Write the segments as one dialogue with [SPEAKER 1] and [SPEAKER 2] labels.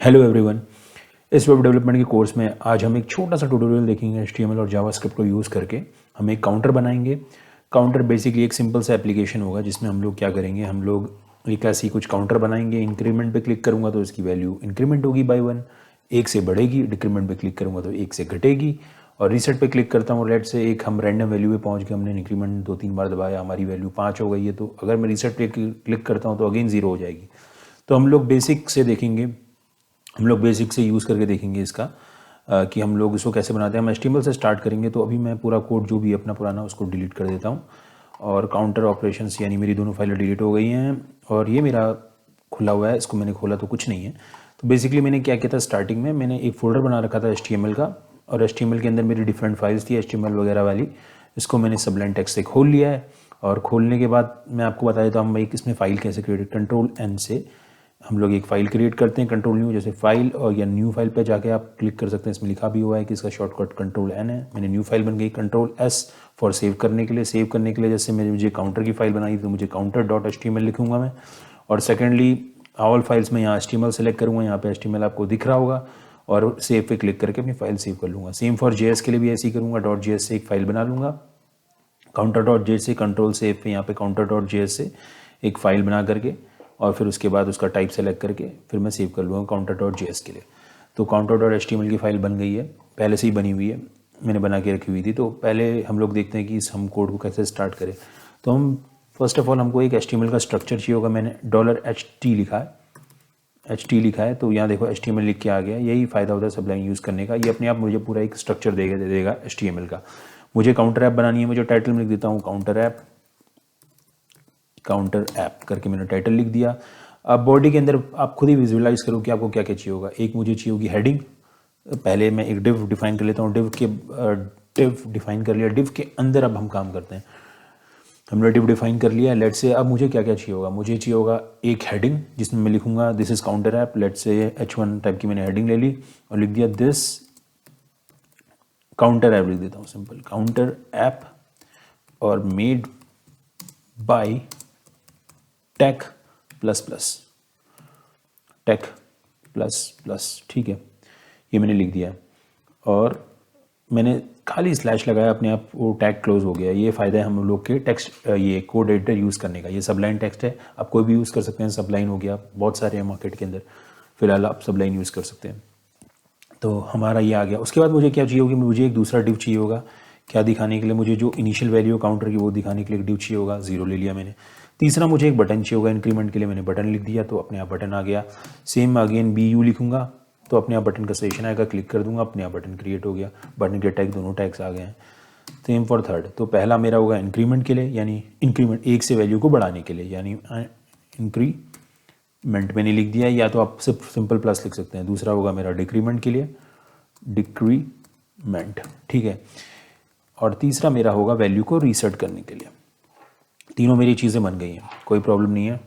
[SPEAKER 1] Hello everyone. इस web development के course में आज हम एक छोटा सा ट्यूटोरियल देखेंगे HTML और जावास्क्रिप्ट को यूज़ करके हम एक काउंटर बनाएंगे। काउंटर बेसिकली एक सिंपल सा एप्लीकेशन होगा जिसमें हम लोग क्या करेंगे, हम लोग एक ऐसी कुछ काउंटर बनाएंगे। इंक्रीमेंट पे क्लिक करूँगा तो इसकी वैल्यू इंक्रीमेंट होगी बाय 1, 1 से बढ़ेगी। डिक्रीमेंट पे क्लिक करूँगा तो 1 से घटेगी। और रीसेट पे क्लिक करता हूँ, लेट से एक हम रैंडम वैल्यू पे पहुँच गए, हमने इंक्रीमेंट 2-3 बार दबाया, हमारी वैल्यू 5 हो गई है। तो अगर मैं रीसेट पे क्लिक करता हूँ तो अगेन 0 हो जाएगी। तो हम लोग बेसिक से देखेंगे, हम लोग बेसिक से यूज़ करके देखेंगे इसका कि हम लोग इसको कैसे बनाते हैं। हम HTML से स्टार्ट करेंगे। तो अभी मैं पूरा कोड जो भी अपना पुराना उसको डिलीट कर देता हूँ और काउंटर ऑपरेशंस यानी मेरी दोनों फाइलें डिलीट हो गई हैं और ये मेरा खुला हुआ है। इसको मैंने खोला तो कुछ नहीं है। तो बेसिकली मैंने क्या किया था, स्टार्टिंग में मैंने एक फ़ोल्डर बना रखा था HTML का और HTML के अंदर मेरी डिफरेंट फाइल्स थी HTML वगैरह वाली। इसको मैंने सबलाइन टेक्स्ट से खोल लिया है और खोलने के बाद मैं आपको बता देता हूँ एक इसमें फ़ाइल कैसे क्रिएट। Ctrl+N से हम लोग एक फ़ाइल क्रिएट करते हैं, कंट्रोल न्यू, जैसे फाइल और या न्यू फाइल पे जाके आप क्लिक कर सकते हैं। इसमें लिखा भी हुआ है कि इसका शॉर्टकट Ctrl+N है। मैंने न्यू फाइल बन गई। Ctrl+S फॉर सेव करने के लिए। सेव करने के लिए जैसे मुझे काउंटर की फाइल बनाई तो मुझे counter.html लिखूंगा मैं। और सेकेंडली ऑल फाइल्स में यहाँ HTML सेलेक्ट करूँगा, यहाँ पे HTML आपको दिख रहा होगा और सेव पे क्लिक करके अपनी फाइल सेव कर लूँगा। सेम फॉर JS के लिए भी ऐसे ही करूँगा। .js से एक फाइल बना लूँगा, counter.js से कंट्रोल सेव पे यहाँ पे counter.js से एक फ़ाइल बना करके और फिर उसके बाद उसका टाइप सेलेक्ट करके फिर मैं सेव कर लूँगा counter.js के लिए। तो counter.html की फ़ाइल बन गई है, पहले से ही बनी हुई है, मैंने बना के रखी हुई थी। तो पहले हम लोग देखते हैं कि इस हम कोड को कैसे स्टार्ट करें। तो हम फर्स्ट ऑफ ऑल हमको एक HTML का स्ट्रक्चर चाहिए होगा। मैंने $HT लिखा है, HT लिखा है। तो यहाँ देखो HTML लिख के आ गया। यही फ़ायदा होता है सबलाइन यूज़ करने का, ये अपने आप मुझे पूरा एक स्ट्रक्चर दे देगा HTML का। मुझे काउंटर ऐप बनानी है, मुझे टाइटल में लिख देता हूँ काउंटर ऐप करके मैंने टाइटल लिख दिया। अब बॉडी के अंदर आप खुद ही विजुअलाइज करो कि आपको क्या क्या चाहिए होगा। एक मुझे चाहिए होगी हेडिंग। पहले मैं एक डिव डिफाइन कर लेता हूँ। डिव डिफाइन कर लिया। डिव के अंदर अब हम काम करते हैं। हमने डिव डिफाइन कर लिया। लेट से अब मुझे क्या क्या चाहिए होगा, मुझे चाहिए होगा एक हेडिंग जिसमें मैं लिखूंगा this is counter app. Let say H1 type की मैंने हेडिंग ले ली और लिख दिया दिस काउंटर ऐप। लिख देता हूँ सिंपल काउंटर ऐप और made by tech plus plus. ठीक है, ये मैंने लिख दिया और मैंने खाली स्लैश लगाया, अपने आप वो टैग क्लोज हो गया। ये फ़ायदा है हम लोग के टेक्स्ट ये कोड एडिटर यूज़ करने का। ये सबलाइन टेक्स्ट है, आप कोई भी यूज़ कर सकते हैं। सबलाइन हो गया, बहुत सारे हैं मार्केट के अंदर, फिलहाल आप सबलाइन यूज़ कर सकते हैं। तो हमारा ये आ गया। उसके बाद मुझे क्या चाहिए होगी, मुझे एक दूसरा डिव चाहिए होगा। क्या दिखाने के लिए, मुझे जो इनिशियल वैल्यू काउंटर की वो दिखाने के लिए एक डिव चाहिए होगा। 0 ले लिया मैंने। तीसरा मुझे एक बटन चाहिए होगा इंक्रीमेंट के लिए, मैंने बटन लिख दिया तो अपने आप बटन आ गया। सेम अगेन BU लिखूंगा तो अपने आप बटन का सेशन आएगा, क्लिक कर दूंगा, अपने आप बटन क्रिएट हो गया। बटन के टैग दोनों टैग्स आ गए हैं। Same for third. तो पहला मेरा होगा इंक्रीमेंट के लिए, यानी इंक्रीमेंट 1 से वैल्यू को बढ़ाने के लिए, यानी इंक्रीमेंट मैंने लिख दिया, या तो आप सिर्फ सिंपल प्लस लिख सकते हैं। दूसरा होगा मेरा डिक्रीमेंट के लिए, डिक्रीमेंट, ठीक है। और तीसरा मेरा होगा वैल्यू को रीसेट करने के लिए। तीनों मेरी चीज़ें बन गई हैं, कोई प्रॉब्लम नहीं है।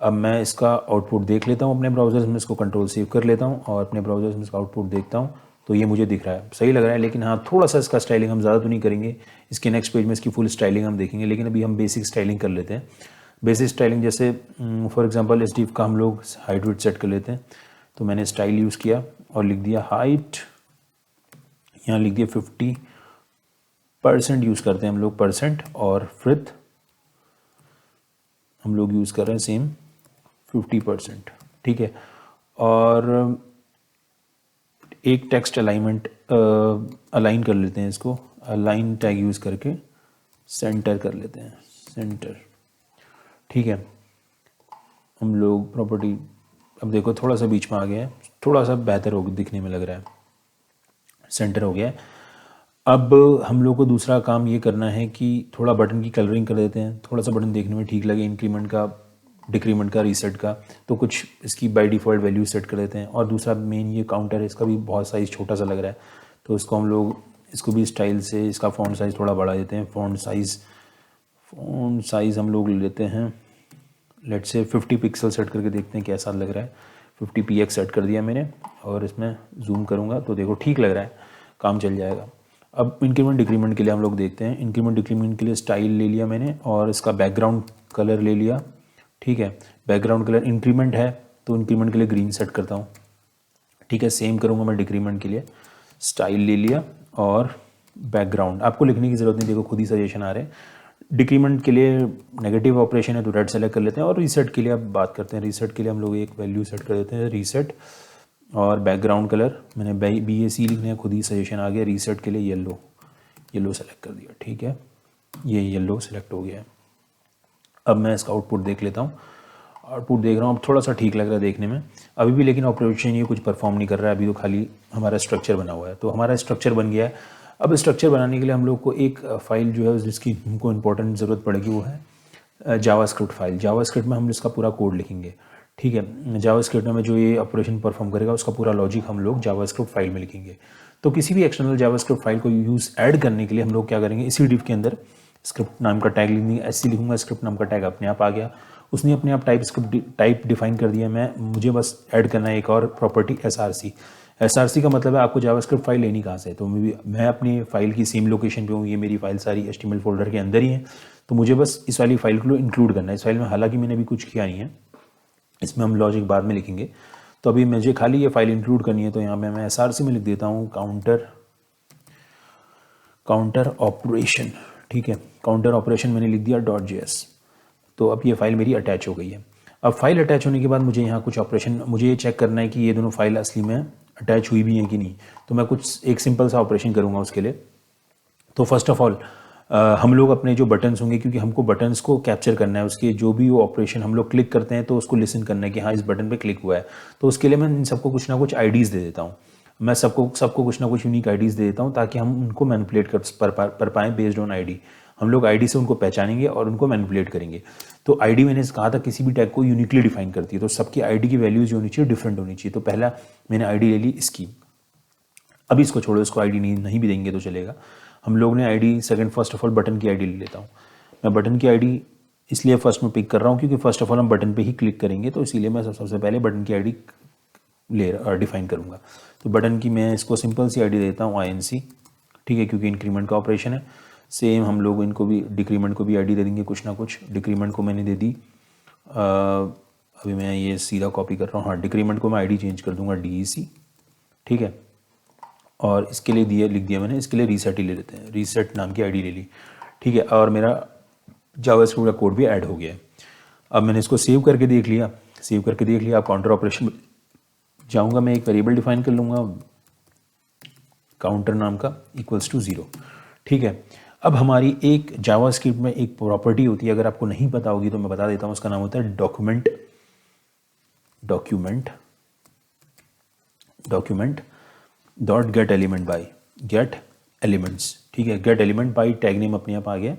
[SPEAKER 1] अब मैं इसका आउटपुट देख लेता हूँ अपने ब्राउज़र में, इसको कंट्रोल सेव कर लेता हूँ और अपने ब्राउज़र में इसका आउटपुट देखता हूँ तो ये मुझे दिख रहा है, सही लग रहा है। लेकिन हाँ, थोड़ा सा इसका स्टाइलिंग हम ज़्यादा तो नहीं करेंगे। इसके नेक्स्ट पेज में इसकी फुल स्टाइलिंग हम देखेंगे, लेकिन अभी हम बेसिक स्टाइलिंग कर लेते हैं। बेसिक स्टाइलिंग जैसे फॉर एग्जांपल इस डिव का हम लोग हाइट विड्थ सेट कर लेते हैं। तो मैंने स्टाइल यूज़ किया और लिख दिया हाइट, यहाँ लिख दिया 50% यूज़ करते हैं हम लोग परसेंट, और विड्थ हम लोग यूज़ कर रहे हैं सेम 50%, ठीक है। और एक टेक्स्ट अलाइनमेंट अलाइन कर लेते हैं इसको, अलाइन टैग यूज़ करके सेंटर कर लेते हैं, सेंटर, ठीक है। हम लोग प्रॉपर्टी, अब देखो थोड़ा सा बीच में आ गया है, थोड़ा सा बेहतर हो दिखने में लग रहा है, सेंटर हो गया है। अब हम लोग को दूसरा काम ये करना है कि थोड़ा बटन की कलरिंग कर देते हैं, थोड़ा सा बटन देखने में ठीक लगे, इंक्रीमेंट का, डिक्रीमेंट का, रीसेट का। तो कुछ इसकी बाय डिफ़ॉल्ट वैल्यू सेट कर देते हैं। और दूसरा मेन ये काउंटर है, इसका भी बहुत साइज़ छोटा सा लग रहा है, तो इसको हम लोग इसको भी स्टाइल से इसका फ़ॉन्ट साइज़ थोड़ा बढ़ा देते हैं। फ़ॉन्ट साइज़ हम लोग लेते हैं, लेट से 50 पिक्सल सेट करके देखते हैं कैसा लग रहा है। 50 px सेट कर दिया मैंने और इसमें जूम करूँगा तो देखो ठीक लग रहा है, काम चल जाएगा। अब इंक्रीमेंट डिक्रीमेंट के लिए हम लोग देखते हैं। इंक्रीमेंट डिक्रीमेंट के लिए स्टाइल ले लिया मैंने और इसका बैकग्राउंड कलर ले लिया, ठीक है। बैकग्राउंड कलर इंक्रीमेंट है तो इंक्रीमेंट के लिए ग्रीन सेट करता हूँ, ठीक है। सेम करूँगा मैं डिक्रीमेंट के लिए, स्टाइल ले लिया और बैकग्राउंड, आपको लिखने की ज़रूरत नहीं, देखो खुद ही सजेशन आ रहे हैं। डिक्रीमेंट के लिए नेगेटिव ऑपरेशन है तो रेड सेलेक्ट कर लेते हैं, और रीसेट के लिए अब बात करते हैं। रीसेट के लिए हम लोग एक वैल्यू सेट कर देते हैं, रीसेट, और बैकग्राउंड कलर मैंने BAC लिखने हैं, खुद ही सजेशन आ गया। रीसेट के लिए येलो सेलेक्ट कर दिया, ठीक है, ये येलो सेलेक्ट हो गया है। अब मैं इसका आउटपुट देख लेता हूँ, आउटपुट देख रहा हूँ, अब थोड़ा सा ठीक लग रहा है देखने में अभी भी, लेकिन ऑपरेशन ये कुछ परफॉर्म नहीं कर रहा है अभी, तो खाली हमारा स्ट्रक्चर बना हुआ है। तो हमारा स्ट्रक्चर बन गया है। अब स्ट्रक्चर बनाने के लिए हम लोग को एक फाइल जो है जिसकी हमको इंपॉर्टेंट ज़रूरत पड़ेगी, वो है जावास्क्रिप्ट फाइल। जावास्क्रिप्ट में हम इसका पूरा कोड लिखेंगे, ठीक है। जावास्क्रिप्ट में जो ये ऑपरेशन परफॉर्म करेगा उसका पूरा लॉजिक हम लोग जावास्क्रिप्ट फाइल में लिखेंगे। तो किसी भी एक्सटर्नल जावास्क्रिप्ट फाइल को यूज़ ऐड करने के लिए हम लोग क्या करेंगे, इसी डिव के अंदर स्क्रिप्ट नाम का टैग लिखेंगे, ऐसे लिखूंगा, स्क्रिप्ट नाम का टैग अपने आप आ गया, उसने अपने आप टाइप डिफाइन कर दिया। मुझे बस ऐड करना है एक और प्रॉपर्टी SRC का मतलब है आपको जावास्क्रिप्ट फाइल लेनी कहाँ से है। तो मैं अपनी फाइल की सेम लोकेशन पे हूँ, ये मेरी फाइल सारी HTML फोल्डर के अंदर ही है, तो मुझे बस इस वाली फाइल को इंक्लूड करना है इस फाइल में। हालांकि मैंने अभी कुछ किया नहीं है, इसमें हम लॉजिक बाद में लिखेंगे। तो अभी मुझे खाली ये फाइल इंक्लूड करनी है, तो यहाँ पे मैं SRC में लिख देता हूँ काउंटर ऑपरेशन, ठीक है। काउंटर ऑपरेशन मैंने लिख दिया .js। तो अब ये फाइल मेरी अटैच हो गई है। अब फाइल अटैच होने के बाद मुझे यहाँ कुछ ऑपरेशन, मुझे ये चेक करना है कि ये दोनों फाइल असली में अटैच हुई भी हैं कि नहीं। तो मैं कुछ एक सिंपल सा ऑपरेशन करूँगा उसके लिए। तो फर्स्ट ऑफ ऑल हम लोग अपने जो बटन्स होंगे, क्योंकि हमको बटन्स को कैप्चर करना है, उसके जो भी वो ऑपरेशन हम लोग क्लिक करते हैं तो उसको लिसन करना है कि हाँ इस बटन पे क्लिक हुआ है। तो उसके लिए मैं इन सबको कुछ ना कुछ आईडीज़ दे देता हूँ। मैं सबको कुछ ना कुछ यूनिक आईडीज़ दे देता हूँ ताकि हम उनको मैनिपुलेट कर पाएँ बेस्ड ऑन आईडी। हम लोग आईडी से उनको पहचानेंगे और उनको मैनिपुलेट करेंगे। तो आईडी मैंने कहा था किसी भी टैग को यूनिकली डिफाइन करती है, तो सबकी आईडी की वैल्यूज जो होनी चाहिए डिफरेंट होनी चाहिए। तो पहला मैंने आईडी ले ली इसकी, अभी इसको छोड़ो, इसको आईडी नहीं भी देंगे तो चलेगा। हम लोग ने ID second, first of all button की आईडी ले लेता हूँ मैं। बटन की आईडी इसलिए फर्स्ट में पिक कर रहा हूँ क्योंकि फर्स्ट ऑफ ऑल हम बटन पे ही क्लिक करेंगे, तो इसीलिए मैं सबसे पहले बटन की आईडी डिफाइन करूँगा। तो बटन की मैं इसको सिंपल सी आईडी देता हूँ INC, ठीक है, क्योंकि इंक्रीमेंट का ऑपरेशन है। सेम हम लोग इनको भी डिक्रीमेंट को भी आईडी दे देंगे कुछ ना कुछ। डिक्रीमेंट को मैंने दे दी, अभी मैं ये सीधा कॉपी कर रहा हूँ, हाँ डिक्रीमेंट को मैं आईडी चेंज कर दूंगा DEC, ठीक है। और इसके लिए लिख दिया मैंने, इसके लिए रीसेट ही ले लेते हैं, रीसेट नाम की आईडी ले ली, ठीक है। और मेरा जावास्क्रिप्ट का कोड भी ऐड हो गया है। अब मैंने इसको सेव करके देख लिया, अब काउंटर ऑपरेशन जाऊँगा, मैं एक वेरिएबल डिफाइन कर लूँगा काउंटर नाम का =0, ठीक है। अब हमारी एक जावास्क्रिप्ट में एक प्रॉपर्टी होती है, अगर आपको नहीं पता होगी तो मैं बता देता हूँ, उसका नाम होता है document dot gate element by gate elements, ठीक है। Gate element by tag name अपने आप आ गया,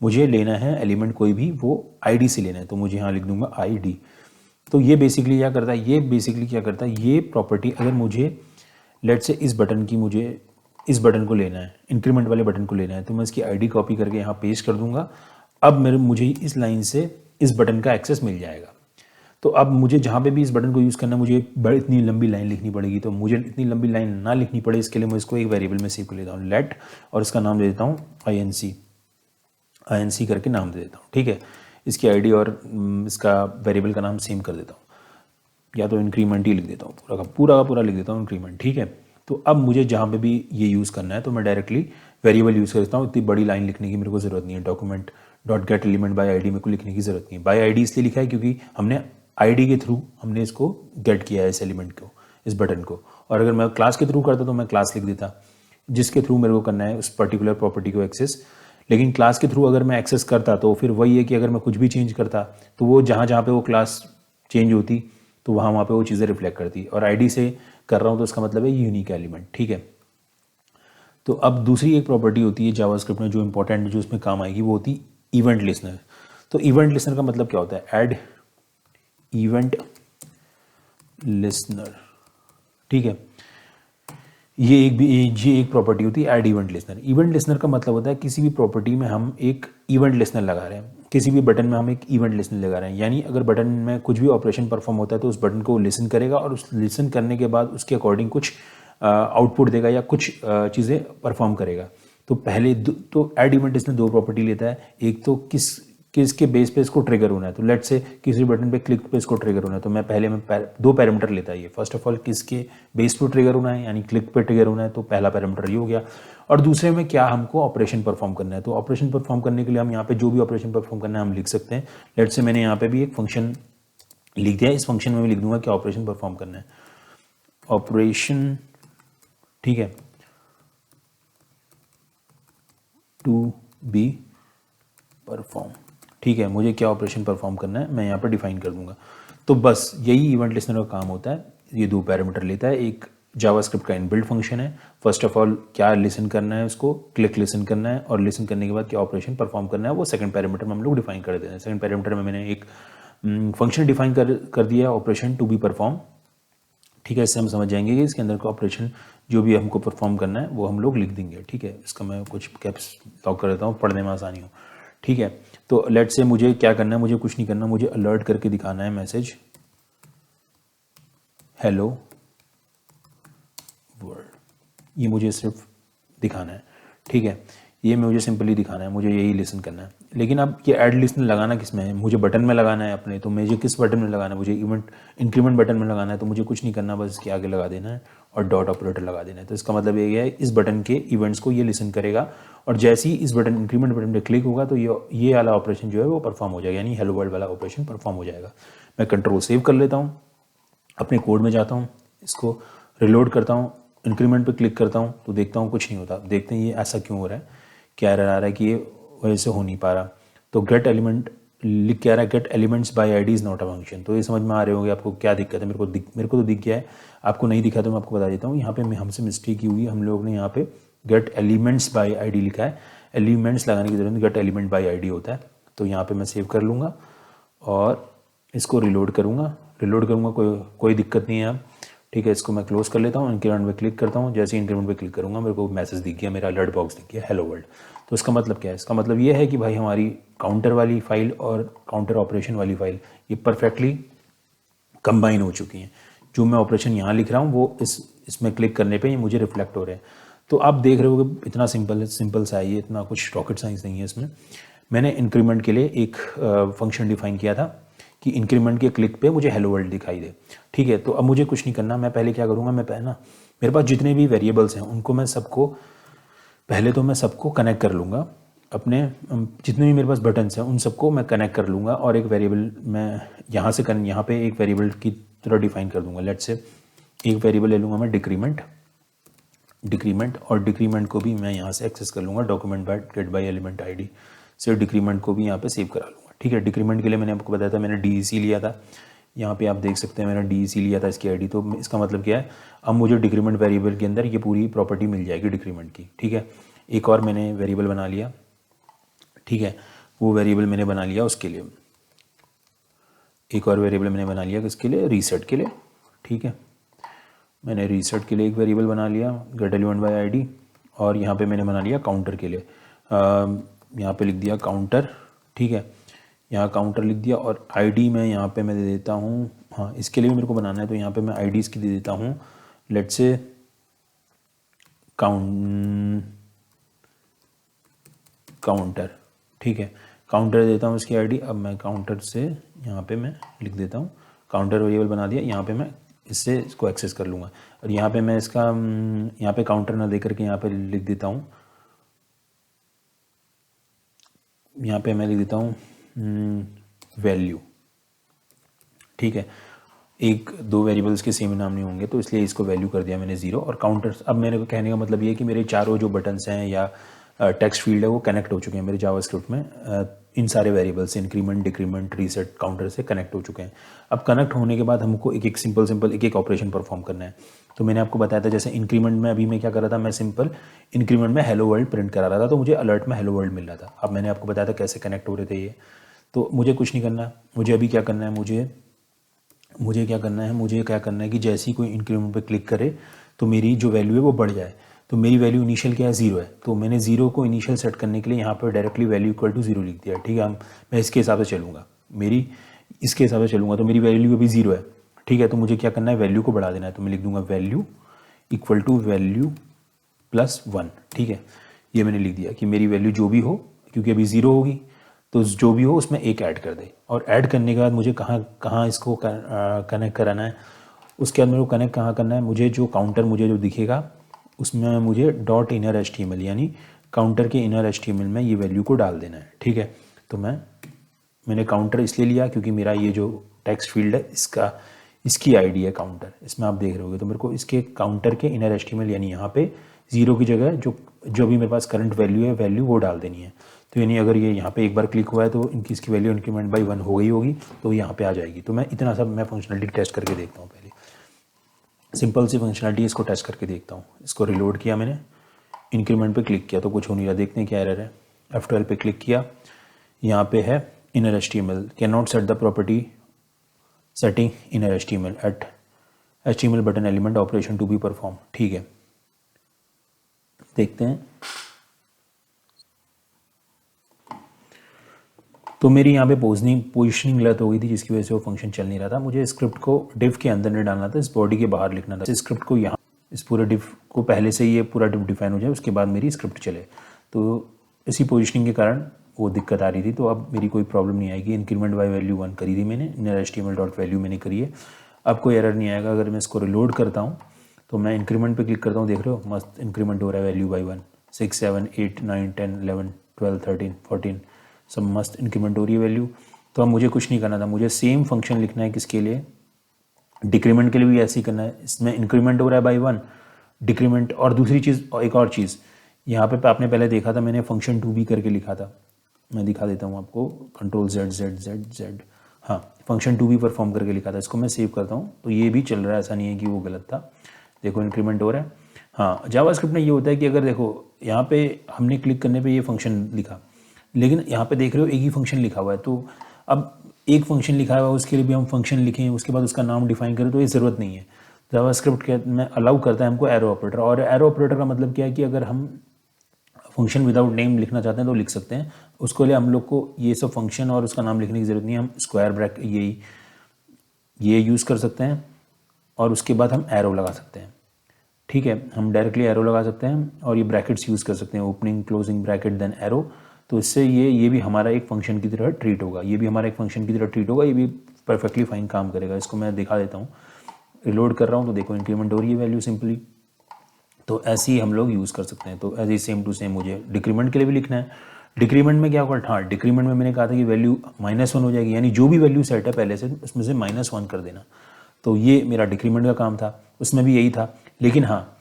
[SPEAKER 1] मुझे लेना है एलिमेंट कोई भी, वो आईडी से लेना है, तो मुझे यहाँ लिख दूंगा ID। तो ये बेसिकली क्या करता है, ये प्रॉपर्टी अगर मुझे लेट से इस बटन को लेना है, इंक्रीमेंट वाले बटन को लेना है, तो मैं इसकी आईडी कॉपी करके यहाँ पेस्ट कर दूंगा। अब मुझे इस लाइन से इस बटन का एक्सेस मिल जाएगा। तो अब मुझे जहाँ पे भी इस बटन को यूज़ करना है, मुझे इतनी लंबी लाइन लिखनी पड़ेगी। तो मुझे इतनी लंबी लाइन ना लिखनी पड़े, इसके लिए मैं इसको एक वेरिएबल में सेव कर लेता हूँ, लेट, और इसका नाम दे देता हूँ INC करके नाम दे देता हूँ, ठीक है। इसकी आईडी और इसका वेरिएबल का नाम सेम कर देता हूँ, या तो इंक्रीमेंट ही लिख देता हूँ, पूरा लिख देता हूँ इंक्रीमेंट, ठीक है। तो अब मुझे जहाँ पे भी ये यूज़ करना है तो मैं डायरेक्टली वेरिएबल यूज़ करता हूँ, इतनी बड़ी लाइन लिखने की मेरे को ज़रूरत नहीं है। Document dot gate element by ID मेरे को लिखने की ज़रूरत नहीं है। बाय ID इसलिए लिखा है क्योंकि हमने ID के थ्रू हमने इसको गेट किया है, इस एलिमेंट को, इस बटन को। और अगर मैं क्लास के थ्रू करता तो मैं क्लास लिख देता जिसके थ्रू मेरे को करना है उस पर्टिकुलर प्रॉपर्टी को एक्सेस। लेकिन क्लास के थ्रू अगर मैं एक्सेस करता तो फिर वही है कि अगर मैं कुछ भी चेंज करता तो वो जहाँ पे वो क्लास चेंज होती तो वहाँ पे वो चीज़ें रिफ्लेक्ट करती। और ID से कर रहा हूँ तो इसका मतलब है यूनिक एलिमेंट, ठीक है। तो अब दूसरी एक प्रॉपर्टी होती है जावास्क्रिप्ट में जो इंपॉर्टेंट, जो इसमें काम आएगी, वो होती इवेंट लिसनर। तो इवेंट लिसनर का मतलब क्या होता है, ऐड इवेंट लिसनर, ठीक है। ये एक प्रॉपर्टी होती है add event listener. Event listener का मतलब होता है किसी भी प्रॉपर्टी में हम एक इवेंट लिसनर लगा रहे हैं, किसी भी बटन में हम एक इवेंट लिसनर लगा रहे हैं। यानी अगर बटन में कुछ भी ऑपरेशन परफॉर्म होता है तो उस बटन को लिसन करेगा और उस लिसन करने के बाद उसके अकॉर्डिंग कुछ आउटपुट देगा या कुछ चीज़ें परफॉर्म करेगा। तो पहले तो ऐड इवेंट लिसनर दो प्रॉपर्टी लेता है, एक तो किस किसके बेस पे इसको ट्रिगर होना है। तो लेट से किसी बटन पे क्लिक पे इसको ट्रिगर होना है, तो मैं पहले में दो पैरामीटर लेता है ये। फर्स्ट ऑफ ऑल किसके बेस पे ट्रिगर होना है, यानी क्लिक पे ट्रिगर होना है, तो पहला पैरामीटर ये हो गया। और दूसरे में क्या हमको ऑपरेशन परफॉर्म करना है। तो ऑपरेशन परफॉर्म करने के लिए हम यहाँ पे जो भी ऑपरेशन परफॉर्म करना है हम लिख सकते हैं। लेट से मैंने यहाँ पे भी एक फंक्शन लिख दिया, इस फंक्शन में भी लिख दूंगा क्या ऑपरेशन परफॉर्म करना है। ऑपरेशन, ठीक है, टू बी परफॉर्म, ठीक है, मुझे क्या ऑपरेशन परफॉर्म करना है मैं यहाँ पर डिफाइन कर दूंगा। तो बस यही इवेंट लिसनर का काम होता है। ये दो पैरामीटर लेता है, एक जावास्क्रिप्ट का इनबिल्ट फंक्शन है। फर्स्ट ऑफ ऑल क्या लिसन करना है, उसको क्लिक लिसन करना है, और लिसन करने के बाद क्या ऑपरेशन परफॉर्म करना है वो सेकंड पैरामीटर में हम लोग डिफाइन कर देते हैं। सेकंड पैरामीटर में मैंने एक फंक्शन डिफाइन कर दिया ऑपरेशन टू बी परफॉर्म, ठीक है। इससे हम समझ जाएंगे कि इसके अंदर का ऑपरेशन जो भी हमको परफॉर्म करना है वो हम लोग लिख देंगे, ठीक है। इसका मैं कुछ कैप्स लॉक कर देता हूँ, पढ़ने में आसानी हो, ठीक है। तो लेट से मुझे क्या करना है, मुझे कुछ नहीं करना, मुझे अलर्ट करके दिखाना है मैसेज हेलो वर्ल्ड, ये मुझे सिर्फ दिखाना है, ठीक है। ये मुझे सिंपली दिखाना है, मुझे यही लिसन करना है। लेकिन अब ये ऐड लिसन लगाना किस में है, मुझे बटन में लगाना है अपने, तो मुझे किस बटन में लगाना है, मुझे इवेंट इंक्रीमेंट बटन में लगाना है। तो मुझे कुछ नहीं करना, बस इसके आगे लगा देना है और डॉट ऑपरेटर लगा देना है। तो इसका मतलब ये है इस बटन के इवेंट्स को ये लिसन करेगा, और जैसे ही इस बटन इंक्रीमेंट बटन पर क्लिक होगा तो ये वाला ऑपरेशन जो है वो परफॉर्म हो जाएगा, यानी हेलो वर्ल्ड वाला ऑपरेशन परफॉर्म हो जाएगा। मैं कंट्रोल सेव कर लेता हूँ, अपने कोड में जाता हूँ, इसको रिलोड करता हूँ, इंक्रीमेंट पे क्लिक करता हूँ तो देखता हूँ कुछ नहीं होता। देखते हैं ये ऐसा क्यों हो रहा है, क्या एरर आ रहा है कि ये वजह से हो नहीं पा रहा। तो गेट एलिमेंट लिख के आ रहा है gate elements bye ID is not a function. तो ये समझ में आ रहे होंगे आपको क्या दिक्कत है। मेरे को तो दिख गया है, आपको नहीं दिखा तो मैं आपको बता देता हूँ। यहाँ पे हमसे मिस्टेक की हुई, हम लोग ने यहाँ पे गेट एलिमेंट्स बाय आईडी लिखा है, एलिमेंट्स लगाने की जरूरत नहीं, गेट एलिमेंट बाय आईडी होता है। तो यहाँ पे मैं सेव कर लूँगा और इसको रिलोड करूँगा, कोई दिक्कत नहीं है अब, ठीक है। इसको मैं क्लोज कर लेता हूँ, इंक्रीमेंट पे क्लिक करता हूँ। जैसे ही इंक्रीमेंट पे क्लिक करूँगा मेरे को मैसेज दिख गया, मेरा अलर्ट बॉक्स दिख गया हेलो वर्ल्ड। तो इसका मतलब क्या है, इसका मतलब ये है कि भाई हमारी काउंटर वाली फाइल और काउंटर ऑपरेशन वाली फाइल ये परफेक्टली कंबाइन हो चुकी हैं। जो मैं ऑपरेशन यहाँ लिख रहा हूँ वो इसमें क्लिक करने पे ये मुझे रिफ्लेक्ट हो रहे हैं। तो आप देख रहे हो कि इतना सिंपल सा है ये, इतना कुछ रॉकेट साइंस नहीं है इसमें। मैंने इंक्रीमेंट के लिए एक फंक्शन डिफाइन किया था कि इंक्रीमेंट के क्लिक पे मुझे हेलो वर्ल्ड दिखाई दे, ठीक है। तो अब मुझे कुछ नहीं करना, मैं पहले क्या करूँगा, मेरे पास जितने भी वेरिएबल्स हैं उनको मैं सबको कनेक्ट कर लूँगा। अपने जितने भी मेरे पास बटन्स हैं उन सबको मैं कनेक्ट कर लूँगा, और एक वेरिएबल मैं यहाँ पे एक वेरिएबल की तरह डिफाइन कर दूँगा। लेट से एक वेरिएबल ले लूँगा मैं डिक्रीमेंट, और डिक्रीमेंट को भी मैं यहाँ से एक्सेस कर लूँगा document get by element ID से, डिक्रीमेंट को भी यहाँ पे सेव करा लूँगा, ठीक है। डिक्रीमेंट के लिए मैंने आपको बताया था मैंने DEC लिया था, यहाँ पे आप देख सकते हैं मैंने DEC लिया था इसकी आईडी। तो इसका मतलब क्या है, अब मुझे डिक्रीमेंट वेरिएबल के अंदर ये पूरी प्रॉपर्टी मिल जाएगी डिक्रीमेंट की, ठीक है। एक और मैंने वेरिएबल बना लिया, ठीक है, वो वेरिएबल मैंने बना लिया उसके लिए, एक और वेरिएबल मैंने बना लिया किसके लिए, रीसेट के लिए, ठीक है। मैंने रीसेट के लिए एक वेरिएबल बना लिया गेट एलिमेंट बाय आईडी, और यहाँ पे मैंने बना लिया काउंटर के लिए, यहाँ पे लिख दिया काउंटर, ठीक है, यहाँ काउंटर लिख दिया। और आईडी में यहाँ पे मैं दे देता हूँ, हाँ इसके लिए भी मेरे को बनाना है तो यहाँ पे मैं आईडीज़ की दे देता हूँ, लेट से काउंटर, ठीक है, काउंटर देता हूँ इसकी आईडी। अब मैं काउंटर से यहाँ पे मैं लिख देता हूँ काउंटर वेरिएबल बना दिया, यहाँ पे मैं इससे इसको एक्सेस कर लूँगा। और यहाँ पे मैं इसका यहाँ पे काउंटर ना दे करके यहाँ पे लिख देता हूँ, यहाँ पे मैं लिख देता हूँ वैल्यू, ठीक है। एक दो वेरिएबल्स के सेम नाम नहीं होंगे तो इसलिए इसको वैल्यू कर दिया मैंने 0 और काउंटर। अब मेरे को कहने का मतलब ये है कि मेरे चारों जो बटन्स हैं या टेक्स्ट फील्ड है वो कनेक्ट हो चुके हैं मेरे जावास्क्रिप्ट में, इन सारे variables increment decrement reset counter से कनेक्ट हो चुके हैं। अब कनेक्ट होने के बाद हमको एक सिंपल एक ऑपरेशन परफॉर्म करना है। तो मैंने आपको बताया था जैसे इंक्रीमेंट में अभी मैं क्या कर रहा था, मैं सिंपल इंक्रीमेंट में हेलो वर्ल्ड प्रिंट करा रहा था तो मुझे अलर्ट में हेलो वर्ल्ड मिल रहा था। अब मैंने आपको बताया था कैसे कनेक्ट हो रहे थे ये, तो मुझे कुछ नहीं करना, मुझे अभी क्या करना है, मुझे क्या करना है कि जैसे ही कोई इंक्रीमेंट पे क्लिक करे तो मेरी जो वैल्यू है वो बढ़ जाए। तो मेरी वैल्यू इनिशियल क्या है 0 है, तो मैंने 0 को इनिशियल सेट करने के लिए यहाँ पर डायरेक्टली वैल्यू इक्वल टू 0 लिख दिया, ठीक है। मैं इसके हिसाब से चलूँगा, तो मेरी वैल्यू अभी 0 है, ठीक है। तो मुझे क्या करना है, वैल्यू को बढ़ा देना है, तो मैं लिख दूंगा value equal to value plus 1, ठीक है। ये मैंने लिख दिया कि मेरी वैल्यू जो भी हो, क्योंकि अभी 0 होगी तो जो भी हो उसमें एक ऐड कर दे, और ऐड करने के बाद मुझे कहाँ कहाँ इसको कनेक्ट कराना है, उसके बाद मेरे को कनेक्ट कहाँ करना है, मुझे जो काउंटर मुझे जो दिखेगा उसमें मुझे डॉट इनर HTML यानी काउंटर के इनर HTML में ये वैल्यू को डाल देना है। ठीक है, तो मैंने काउंटर इसलिए लिया क्योंकि मेरा ये जो टेक्स्ट फील्ड है इसकी आईडी है काउंटर, इसमें आप देख रहे होगे। तो मेरे को इसके काउंटर के इनर HTML यानी यहाँ पे 0 की जगह जो भी मेरे पास करंट वैल्यू है वैल्यू वो डाल देनी है। तो यानी अगर ये यहाँ पे एक बार क्लिक हुआ है तो इसकी वैल्यू इंक्रीमेंट बाई 1 हो गई होगी, तो यहाँ पे आ जाएगी। तो मैं इतना सब मैं फंक्शनलिटी टेस्ट करके देखता हूँ, पहले सिंपल सी फंक्शनलिटी इसको टेस्ट करके देखता हूँ। इसको रिलोड किया मैंने, इंक्रीमेंट पे क्लिक किया तो कुछ हो नहीं रहा, देखते हैं क्या एरर है। F12 पे क्लिक किया, यहाँ पे है inner HTML, can not set the property setting inner HTML at HTML button element operation to be perform. ठीक है, देखते हैं। तो मेरी यहाँ पे पोजिशनिंग गलत हो गई थी, जिसकी वजह से वो फंक्शन चल नहीं रहा था। मुझे स्क्रिप्ट को डिव के अंदर नहीं डालना था, इस बॉडी के बाहर लिखना था। इस स्क्रिप्ट को यहाँ इस पूरे डिव को पहले से ये पूरा डिव डिफाइन हो जाए, उसके बाद मेरी स्क्रिप्ट चले। तो इसी पोजिशनिंग के कारण वो दिक्कत आ रही थी। तो अब मेरी कोई प्रॉब्लम नहीं आएगी। इंक्रीमेंट बाय वैल्यू 1 करी थी मैंने, इनर HTML डॉट वैल्यू मैंने करी है, अब कोई एरर नहीं आएगा। अगर मैं इसको रिलोड करता हूँ तो मैं इंक्रीमेंट पे क्लिक करता हूँ, देख रहे हो मस्त इंक्रीमेंट हो रहा है वैल्यू बाई 1, 6 7 8 9 10 11 12 13 14 सब मस्त इंक्रीमेंट हो रही है वैल्यू। तो अब मुझे कुछ नहीं करना था, मुझे सेम फंक्शन लिखना है किसके लिए, डिक्रीमेंट के लिए भी ऐसे ही करना है। इसमें इंक्रीमेंट हो रहा है बाई 1 डिक्रीमेंट, और दूसरी चीज़ और एक और चीज़ यहाँ पे आपने पहले देखा था मैंने फंक्शन 2b करके लिखा था, मैं दिखा देता हूँ आपको, Ctrl+Z, हाँ फंक्शन 2b परफॉर्म करके लिखा था। इसको मैं सेव करता हूँ तो ये भी चल रहा है, ऐसा नहीं है कि वो गलत था। देखो इंक्रीमेंट हो रहा है। हाँ, जावास्क्रिप्ट में ये होता है कि अगर देखो यहाँ पे हमने क्लिक करने पे ये फंक्शन लिखा, लेकिन यहाँ पे देख रहे हो एक ही फंक्शन लिखा हुआ है। तो अब एक फंक्शन लिखा हुआ है उसके लिए भी हम फंक्शन लिखें, उसके बाद उसका नाम डिफाइन करें, तो ये ज़रूरत नहीं है। जावास्क्रिप्ट के में अलाउ करता है हमको एरो ऑपरेटर, और एरो ऑपरेटर का मतलब क्या है कि अगर हम फंक्शन विदाउट नेम लिखना चाहते हैं तो लिख सकते हैं। उसके लिए हम लोग को ये सब फंक्शन और उसका नाम लिखने की ज़रूरत नहीं है, हम स्क्वायर ब्रैकेट ये यूज़ कर सकते हैं, और उसके बाद हम एरो लगा सकते हैं। ठीक है, हम डायरेक्टली एरो लगा सकते हैं, और ये ब्रैकेट्स यूज़ कर सकते हैं, opening closing bracket then arrow. तो इससे ये भी हमारा एक फंक्शन की तरह ट्रीट होगा, ये भी हमारा एक फंक्शन की तरह ट्रीट होगा, ये भी परफेक्टली फाइन काम करेगा। इसको मैं दिखा देता हूँ, रिलोड कर रहा हूँ तो देखो इंक्रीमेंट हो रही है वैल्यू सिंपली। तो ऐसे ही हम लोग यूज़ कर सकते हैं। तो ऐसे ही सेम टू सेम मुझे डिक्रीमेंट के लिए भी लिखना है। डिक्रीमेंट में क्या होगा, हाँ डिक्रीमेंट में मैंने कहा था कि वैल्यू -1 हो जाएगी, यानी जो भी वैल्यू सेट है पहले से उसमें से -1 कर देना। तो ये मेरा डिक्रीमेंट का काम था, उसमें भी यही था। लेकिन हाँ,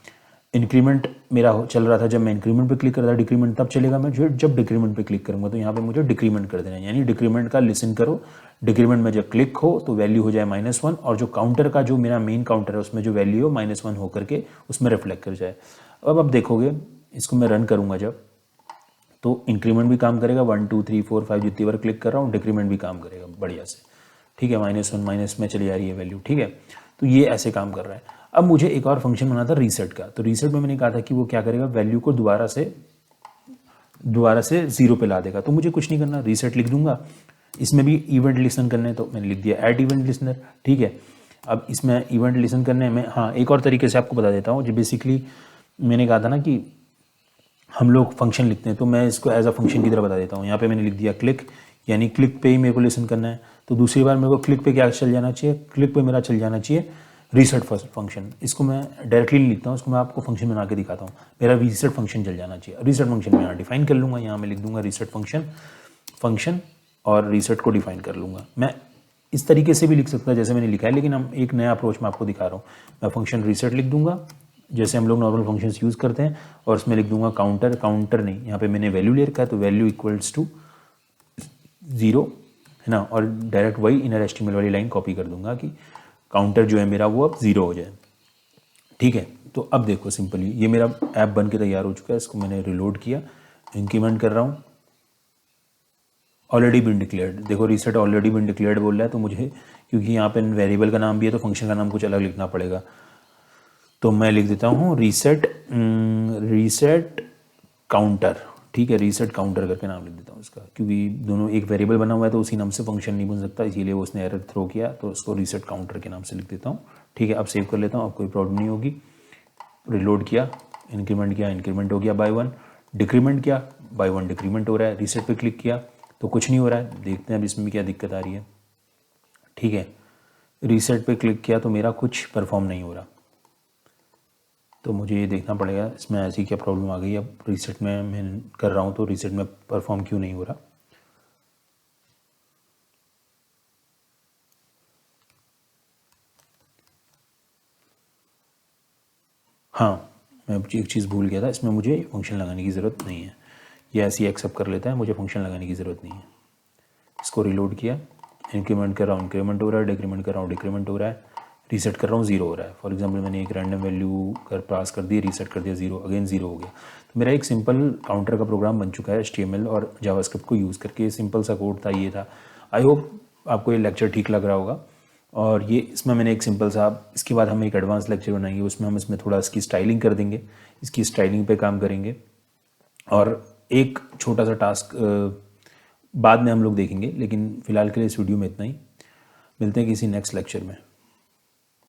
[SPEAKER 1] इंक्रीमेंट मेरा चल रहा था जब मैं इंक्रीमेंट पे क्लिक कर रहा था, डिक्रीमेंट तब चलेगा मैं जब डिक्रीमेंट पे क्लिक करूँगा। तो यहाँ पे मुझे डिक्रीमेंट कर देना है, यानी डिक्रीमेंट का लिसन करो। डिक्रीमेंट में जब क्लिक हो तो वैल्यू हो जाए -1, और जो काउंटर का जो मेरा मेन काउंटर है उसमें जो वैल्यू हो -1 होकर के उसमें रिफ्लेक्ट कर जाए। अब देखोगे इसको मैं रन करूँगा जब, तो इंक्रीमेंट भी काम करेगा, 1 2 3 4 5 जितनी बार क्लिक कर रहा हूँ, डिक्रीमेंट भी काम करेगा बढ़िया से। ठीक है, -1 माइनस में चली जा रही है वैल्यू। ठीक है, तो ये ऐसे काम कर रहा है। अब मुझे एक और फंक्शन बना था रीसेट का। तो रीसेट में मैंने कहा था कि वो क्या करेगा, वैल्यू को दोबारा से 0 पे ला देगा। तो मुझे कुछ नहीं करना, रीसेट लिख दूंगा। इसमें भी इवेंट लिसन करने हैं तो मैंने लिख दिया ऐड इवेंट लिसनर। ठीक है, अब इसमें इवेंट लिसन करने में हाँ एक और तरीके से आपको बता देता हूँ। जो बेसिकली मैंने कहा था ना कि हम लोग फंक्शन लिखते हैं, तो मैं इसको एज अ फंक्शन की तरह बता देता हूँ। यहाँ पे मैंने लिख दिया क्लिक, यानी क्लिक पे ही मेरे को लिसन करना है। तो दूसरी बार मेरे को क्लिक पे क्या चल जाना चाहिए, क्लिक पे मेरा चल जाना चाहिए रीसेट फंक्शन। इसको मैं डायरेक्टली नहीं लिखता हूँ, इसको मैं आपको फंक्शन बना के दिखाता हूँ। मेरा रीसेट फंक्शन चल जाना चाहिए। रीसेट फंक्शन मैं यहाँ डिफाइन कर लूँगा, यहाँ मैं लिख दूंगा रीसेट फंक्शन और रीसेट को डिफाइन कर लूँगा। मैं इस तरीके से भी लिख सकता जैसे मैंने लिखा है, लेकिन हम एक नया अप्रोच में आपको दिखा रहा हूँ। मैं फंक्शन रीसेट लिख दूंगा जैसे हम लोग नॉर्मल फंक्शंस यूज़ करते हैं, और उसमें लिख दूंगा काउंटर नहीं, यहाँ पे मैंने वैल्यू ले रखा है तो वैल्यू इक्वल्स टू 0 है ना, और डायरेक्ट वही इनर HTML वाली लाइन कॉपी कर दूंगा कि काउंटर जो है मेरा वो अब 0 हो जाए। ठीक है, तो अब देखो सिंपली ये मेरा ऐप बन के तैयार हो चुका है। इसको मैंने रिलोड किया, इंक्रीमेंट कर रहा हूँ, ऑलरेडी बिन डिक्लेयर्ड। देखो रीसेट ऑलरेडी बिन डिक्लेयर्ड बोल रहा है, तो मुझे क्योंकि यहाँ पे वेरिएबल का नाम भी है तो फंक्शन का नाम कुछ अलग लिखना पड़ेगा। तो मैं लिख देता हूँ रीसेट काउंटर। ठीक है, रीसेट काउंटर करके नाम लिख देता हूँ इसका, क्योंकि दोनों एक वेरिएबल बना हुआ है तो उसी नाम से फंक्शन नहीं बन सकता, इसीलिए वो उसने एरर थ्रो किया, तो उसको रीसेट काउंटर के नाम से लिख देता हूँ। ठीक है, अब सेव कर लेता हूँ, अब कोई प्रॉब्लम नहीं होगी। रिलोड किया, इंक्रीमेंट किया, इंक्रीमेंट हो गया बाय 1, डिक्रीमेंट किया बाय 1, डिक्रीमेंट हो रहा है। रीसेट पे क्लिक किया तो कुछ नहीं हो रहा है, देखते हैं अब इसमें क्या दिक्कत आ रही है। ठीक है, रीसेट पे क्लिक किया तो मेरा कुछ परफॉर्म नहीं हो रहा, तो मुझे ये देखना पड़ेगा इसमें ऐसी क्या प्रॉब्लम आ गई। अब रीसेट में मैं कर रहा हूँ तो रीसेट में परफॉर्म क्यों नहीं हो रहा। हाँ, मैं एक चीज़ भूल गया था, इसमें मुझे फंक्शन लगाने की ज़रूरत नहीं है, ये ऐसे ही एक्सेप्ट कर लेता है, मुझे फंक्शन लगाने की ज़रूरत नहीं है। इसको रिलोड किया, इंक्रीमेंट कर रहा हूँ इंक्रीमेंट हो रहा है, डिक्रीमेंट कर रहा हूँ डिक्रीमेंट हो रहा है, रीसेट कर रहा हूँ ज़ीरो हो रहा है। फॉर एग्जांपल मैंने एक रैंडम वैल्यू कर पास कर दी, रीसेट कर दिया ज़ीरो, अगेन ज़ीरो हो गया। तो मेरा एक सिंपल काउंटर का प्रोग्राम बन चुका है HTML और जावास्क्रिप्ट को यूज़ करके। सिंपल सा कोड था, ये था। आई होप आपको ये लेक्चर ठीक लग रहा होगा। और ये इसमें मैंने एक सिंपल सा, इसके बाद हम एक एडवांस लेक्चर बनाएंगे, उसमें हम इसमें थोड़ा इसकी स्टाइलिंग कर देंगे, इसकी स्टाइलिंग पे काम करेंगे। और एक छोटा सा टास्क बाद में हम लोग देखेंगे, लेकिन फ़िलहाल के लिए इस वीडियो में इतना ही। मिलते हैं किसी नेक्स्ट लेक्चर में।